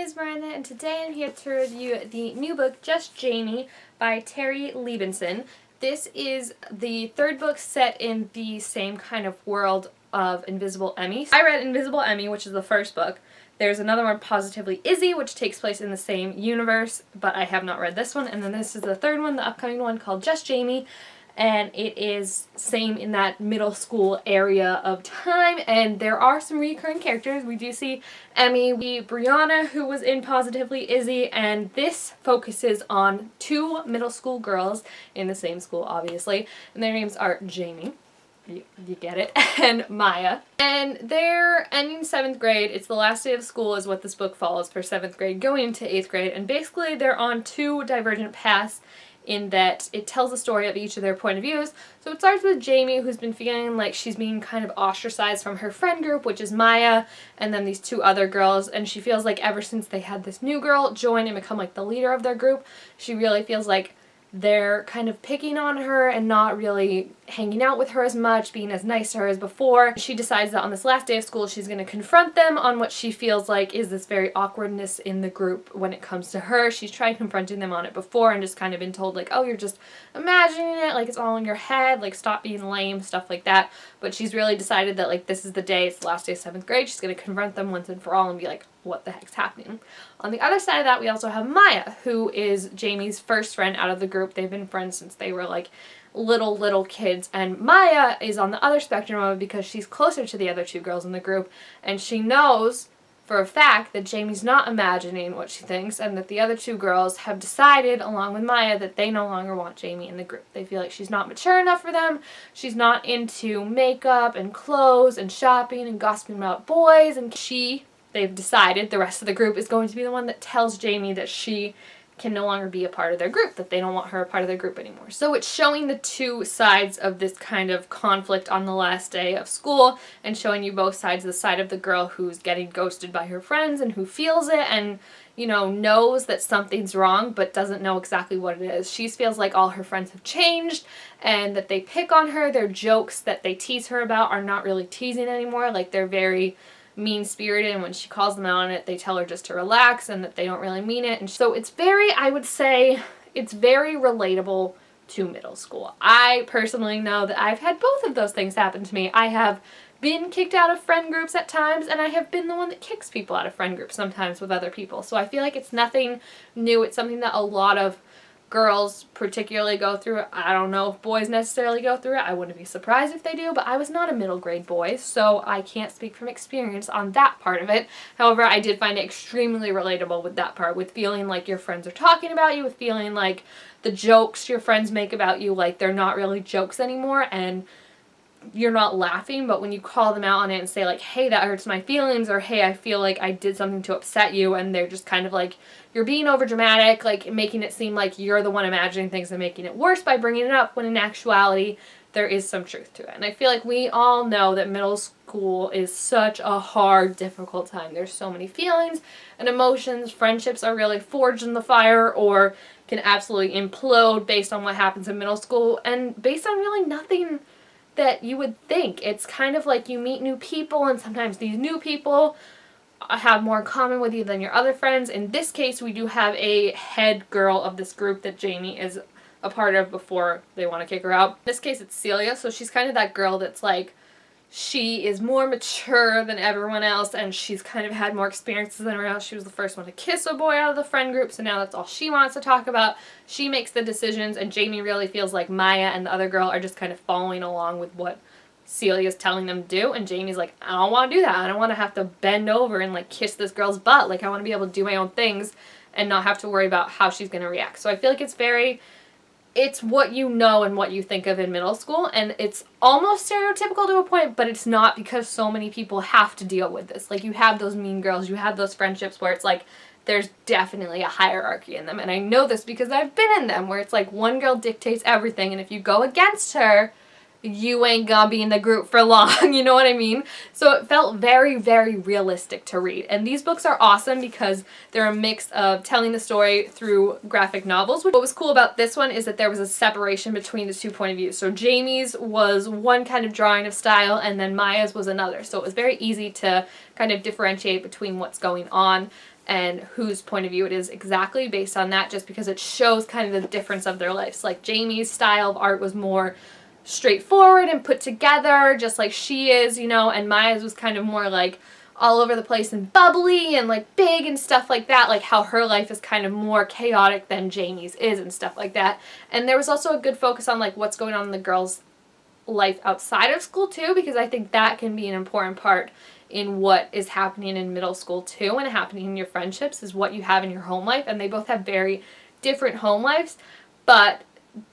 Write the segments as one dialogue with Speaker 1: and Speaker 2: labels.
Speaker 1: name is Miranda, and today I'm here to review the new book, Just Jaime, by Terri Libenson. This is the third book set in the same kind of world of Invisible Emmy. I read Invisible Emmy, which is the first book. There's another one, Positively Izzy, which takes place in the same universe, but I have not read this one. And then this is the third one, the upcoming one, called Just Jaime. And it is same in that middle school area of time, and there are some recurring characters. We do see Emmy, Brianna, who was in Positively Izzy, and this focuses on two middle school girls in the same school, obviously, and their names are Jaime, you get it, and Maya. And they're ending 7th grade. It's the last day of school is what this book follows for 7th grade, going into 8th grade, and basically they're on two divergent paths in that it tells the story of each of their point of views. So it starts with Jaime, who's been feeling like she's being kind of ostracized from her friend group, which is Maya, and then these two other girls, and she feels like ever since they had this new girl join and become like the leader of their group, she really feels like they're kind of picking on her and not really hanging out with her as much, being as nice to her as before. She decides that on this last day of school she's going to confront them on what she feels like is this very awkwardness in the group when it comes to her. She's tried confronting them on it before and just kind of been told like, oh, you're just imagining it, like it's all in your head, like stop being lame, stuff like that. But she's really decided that like this is the day, it's the last day of 7th grade, she's going to confront them once and for all and be like, what the heck's happening? On the other side of that, we also have Maya, who is Jamie's first friend out of the group. They've been friends since they were like little kids, and Maya is on the other spectrum of it because she's closer to the other two girls in the group, and she knows for a fact that Jamie's not imagining what she thinks, and that the other two girls have decided, along with Maya, that they no longer want Jaime in the group. They feel like she's not mature enough for them, she's not into makeup and clothes and shopping and gossiping about boys, and they've decided the rest of the group is going to be the one that tells Jaime that she can no longer be a part of their group, that they don't want her a part of their group anymore. So it's showing the two sides of this kind of conflict on the last day of school and showing you both sides, the side of the girl who's getting ghosted by her friends and who feels it and, you know, knows that something's wrong but doesn't know exactly what it is. She feels like all her friends have changed and that they pick on her. Their jokes that they tease her about are not really teasing anymore, like they're very mean-spirited, and when she calls them out on it, they tell her just to relax and that they don't really mean it. And so it's very, I would say, it's very relatable to middle school. I personally know that I've had both of those things happen to me. I have been kicked out of friend groups at times, and I have been the one that kicks people out of friend groups sometimes with other people. So I feel like it's nothing new. It's something that a lot of girls particularly go through it. I don't know if boys necessarily go through it. I wouldn't be surprised if they do, but I was not a middle grade boy, so I can't speak from experience on that part of it. However, I did find it extremely relatable with that part, with feeling like your friends are talking about you, with feeling like the jokes your friends make about you, like they're not really jokes anymore, and you're not laughing, but when you call them out on it and say like, hey, that hurts my feelings, or hey, I feel like I did something to upset you, and they're just kind of like, you're being over dramatic, like making it seem like you're the one imagining things and making it worse by bringing it up, when in actuality there is some truth to it. And I feel like we all know that middle school is such a hard, difficult time. There's so many feelings and emotions. Friendships are really forged in the fire or can absolutely implode based on what happens in middle school and based on really nothing that you would think. It's kind of like you meet new people, and sometimes these new people have more in common with you than your other friends. In this case, we do have a head girl of this group that Jaime is a part of before they want to kick her out. In this case, it's Celia, so she's kind of that girl that's like, she is more mature than everyone else, and she's kind of had more experiences than everyone else. She was the first one to kiss a boy out of the friend group, so now that's all she wants to talk about. She makes the decisions, and Jaime really feels like Maya and the other girl are just kind of following along with what Celia's telling them to do, and Jamie's like, I don't want to do that. I don't want to have to bend over and like kiss this girl's butt. Like, I want to be able to do my own things and not have to worry about how she's going to react. So I feel like it's what you know and what you think of in middle school, and it's almost stereotypical to a point, but it's not, because so many people have to deal with this. Like, you have those mean girls, you have those friendships where it's like, there's definitely a hierarchy in them, and I know this because I've been in them, where it's like one girl dictates everything, and if you go against her, you ain't gonna be in the group for long, you know what I mean? So it felt very, very realistic to read. And these books are awesome because they're a mix of telling the story through graphic novels. What was cool about this one is that there was a separation between the 2 point of views. So Jamie's was one kind of drawing of style and then Maya's was another. So it was very easy to kind of differentiate between what's going on and whose point of view it is exactly based on that, just because it shows kind of the difference of their lives. Like Jamie's style of art was more straightforward and put together, just like she is, you know, and Maya's was kind of more like all over the place and bubbly and like big and stuff like that, like how her life is kind of more chaotic than Jamie's is and stuff like that. And there was also a good focus on like what's going on in the girls' life outside of school too, because I think that can be an important part in what is happening in middle school too, and happening in your friendships, is what you have in your home life. And they both have very different home lives, but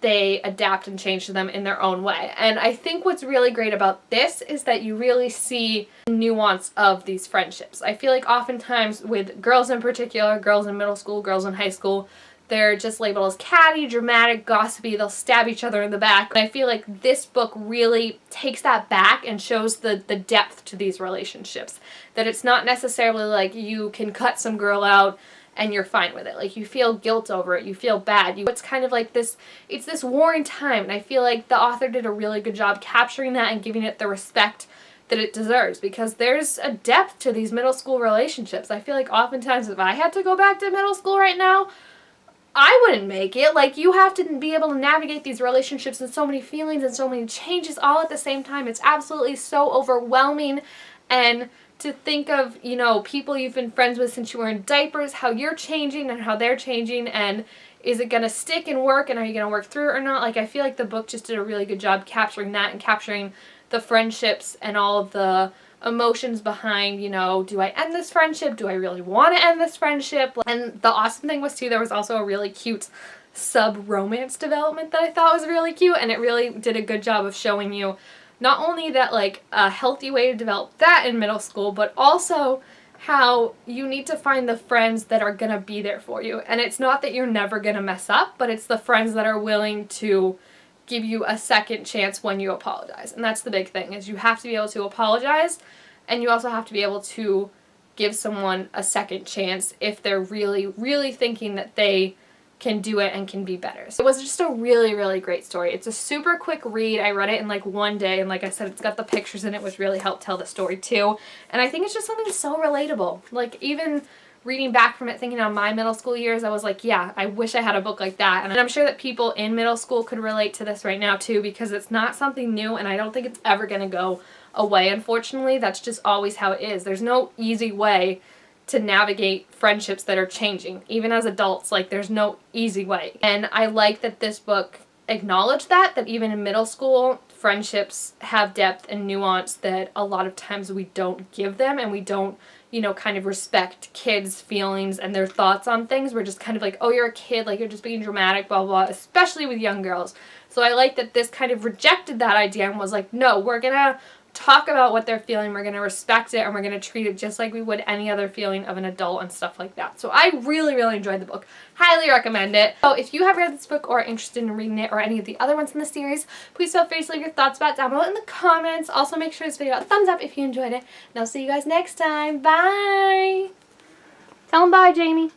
Speaker 1: they adapt and change to them in their own way. And I think what's really great about this is that you really see the nuance of these friendships. I feel like oftentimes with girls in particular, girls in middle school, girls in high school, they're just labeled as catty, dramatic, gossipy, they'll stab each other in the back. And I feel like this book really takes that back and shows the depth to these relationships. That it's not necessarily like you can cut some girl out and you're fine with it. Like, you feel guilt over it, you feel bad. It's kind of like this, it's this warring time, and I feel like the author did a really good job capturing that and giving it the respect that it deserves, because there's a depth to these middle school relationships. I feel like oftentimes if I had to go back to middle school right now, I wouldn't make it. Like, you have to be able to navigate these relationships and so many feelings and so many changes all at the same time. It's absolutely so overwhelming. And to think of, you know, people you've been friends with since you were in diapers, how you're changing and how they're changing, and is it going to stick and work, and are you going to work through it or not? Like, I feel like the book just did a really good job capturing that and capturing the friendships and all of the emotions behind, you know, do I end this friendship? Do I really want to end this friendship? And the awesome thing was too, there was also a really cute sub-romance development that I thought was really cute, and it really did a good job of showing you not only that, like, a healthy way to develop that in middle school, but also how you need to find the friends that are gonna be there for you. And it's not that you're never gonna mess up, but it's the friends that are willing to give you a second chance when you apologize. And that's the big thing, is you have to be able to apologize, and you also have to be able to give someone a second chance if they're really, really thinking that they can do it and can be better. So it was just a really, really great story. It's a super quick read. I read it in like one day, and like I said, it's got the pictures in it, which really helped tell the story too. And I think it's just something so relatable. Like, even reading back from it, thinking on my middle school years, I was like, yeah, I wish I had a book like that. And I'm sure that people in middle school could relate to this right now too, because it's not something new, and I don't think it's ever going to go away, unfortunately. That's just always how it is. There's no easy way to navigate friendships that are changing. Even as adults, like, there's no easy way. And I like that this book acknowledged that even in middle school, friendships have depth and nuance that a lot of times we don't give them, and we don't, you know, kind of respect kids' feelings and their thoughts on things. We're just kind of like, oh, you're a kid, like, you're just being dramatic, blah, blah, blah, especially with young girls. So I like that this kind of rejected that idea and was like, no, we're gonna talk about what they're feeling, we're going to respect it, and we're going to treat it just like we would any other feeling of an adult and stuff like that. So I really, really enjoyed the book. Highly recommend it. So if you have read this book or are interested in reading it or any of the other ones in the series, please feel free to leave your thoughts about it down below in the comments. Also, make sure to give it a thumbs up if you enjoyed it. And I'll see you guys next time. Bye! Tell them bye, Jamie.